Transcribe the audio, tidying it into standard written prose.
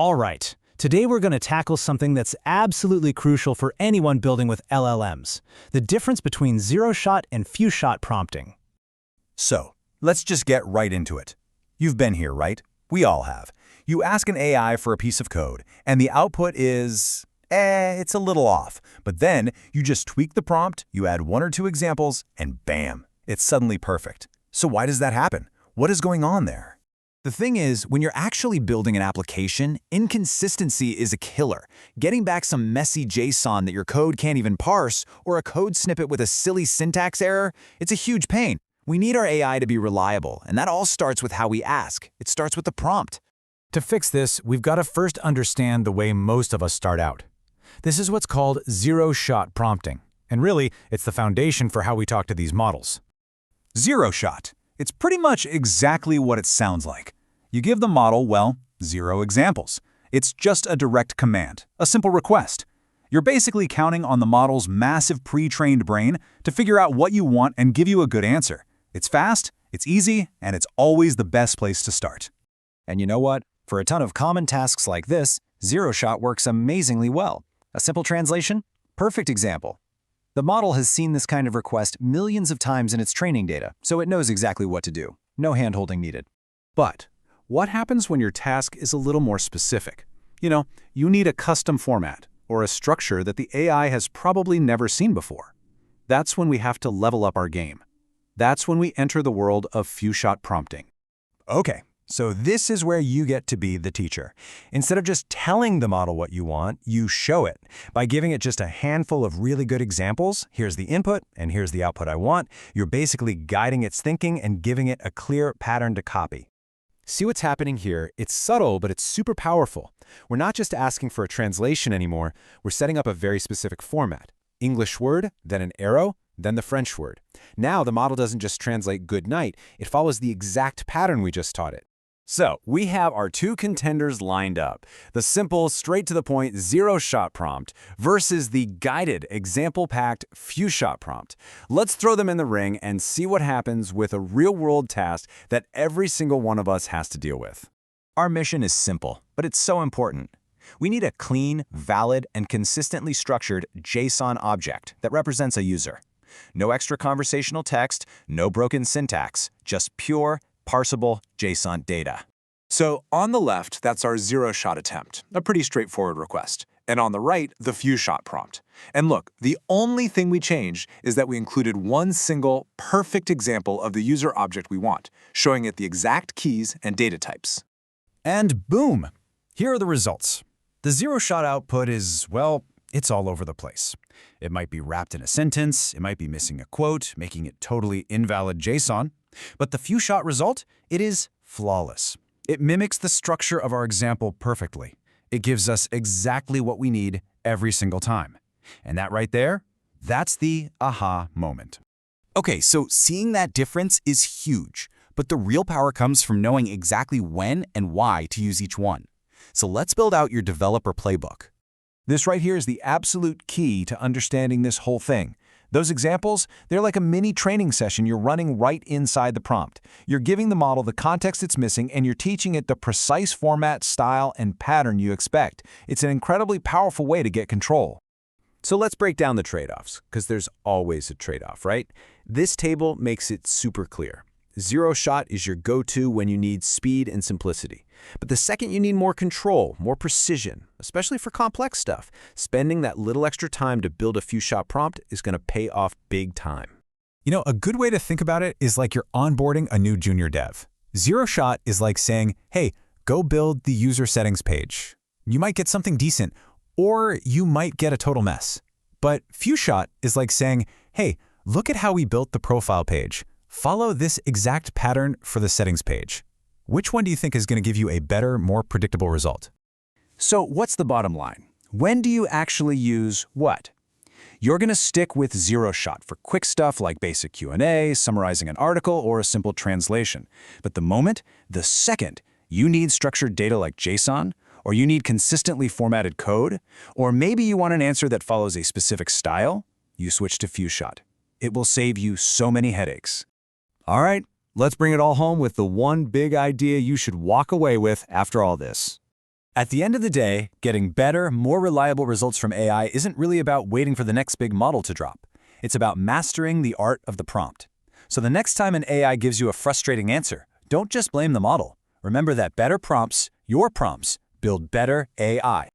All right, today we're going to tackle something that's absolutely crucial for anyone building with LLMs, the difference between zero-shot and few-shot prompting. So, let's just get right into it. You've been here, right? We all have. You ask an AI for a piece of code, and the output is, it's a little off. But then, you just tweak the prompt, you add one or two examples, and bam, it's suddenly perfect. So why does that happen? What is going on there? The thing is, when you're actually building an application, inconsistency is a killer. Getting back some messy JSON that your code can't even parse, or a code snippet with a silly syntax error, it's a huge pain. We need our AI to be reliable, and that all starts with how we ask. It starts with the prompt. To fix this, we've got to first understand the way most of us start out. This is what's called zero-shot prompting, and really, it's the foundation for how we talk to these models. Zero-shot. It's pretty much exactly what it sounds like. You give the model, well, 0 examples. It's just a direct command, a simple request. You're basically counting on the model's massive pre-trained brain to figure out what you want and give you a good answer. It's fast, it's easy, and it's always the best place to start. And you know what? For a ton of common tasks like this, zero-shot works amazingly well. A simple translation? Perfect example. The model has seen this kind of request millions of times in its training data, so it knows exactly what to do. No hand-holding needed. But what happens when your task is a little more specific? You need a custom format or a structure that the AI has probably never seen before. That's when we have to level up our game. That's when we enter the world of few-shot prompting. Okay, so this is where you get to be the teacher. Instead of just telling the model what you want, you show it. By giving it just a handful of really good examples, here's the input and here's the output I want, you're basically guiding its thinking and giving it a clear pattern to copy. See what's happening here? It's subtle, but it's super powerful. We're not just asking for a translation anymore, we're setting up a very specific format. English word, then an arrow, then the French word. Now the model doesn't just translate good night, it follows the exact pattern we just taught it. So, we have our two contenders lined up, the simple, straight-to-the-point, zero-shot prompt versus the guided, example-packed, few-shot prompt. Let's throw them in the ring and see what happens with a real-world task that every single one of us has to deal with. Our mission is simple, but it's so important. We need a clean, valid, and consistently structured JSON object that represents a user. No extra conversational text, no broken syntax, just pure, parsable JSON data. So on the left, that's our zero-shot attempt, a pretty straightforward request. And on the right, the few-shot prompt. And look, the only thing we changed is that we included one single, perfect example of the user object we want, showing it the exact keys and data types. And boom! Here are the results. The zero-shot output is, well, it's all over the place. It might be wrapped in a sentence, it might be missing a quote, making it totally invalid JSON. But the few-shot result, it is flawless. It mimics the structure of our example perfectly. It gives us exactly what we need every single time. And that right there, that's the aha moment. Okay, so seeing that difference is huge, but the real power comes from knowing exactly when and why to use each one. So let's build out your developer playbook. This right here is the absolute key to understanding this whole thing. Those examples, they're like a mini training session you're running right inside the prompt. You're giving the model the context it's missing, and you're teaching it the precise format, style, and pattern you expect. It's an incredibly powerful way to get control. So let's break down the trade-offs, because there's always a trade-off, right? This table makes it super clear. Zero-shot is your go-to when you need speed and simplicity. But the second you need more control, more precision, especially for complex stuff, spending that little extra time to build a few-shot prompt is going to pay off big time. A good way to think about it is like you're onboarding a new junior dev. Zero-shot is like saying, hey, go build the user settings page. You might get something decent, or you might get a total mess. But few-shot is like saying, hey, look at how we built the profile page. Follow this exact pattern for the settings page. Which one do you think is going to give you a better, more predictable result? So what's the bottom line? When do you actually use what? You're going to stick with zero-shot for quick stuff like basic Q&A, summarizing an article, or a simple translation. But the second, you need structured data like JSON, or you need consistently formatted code, or maybe you want an answer that follows a specific style, you switch to few-shot. It will save you so many headaches. All right, let's bring it all home with the one big idea you should walk away with after all this. At the end of the day, getting better, more reliable results from AI isn't really about waiting for the next big model to drop. It's about mastering the art of the prompt. So the next time an AI gives you a frustrating answer, don't just blame the model. Remember that better prompts, your prompts, build better AI.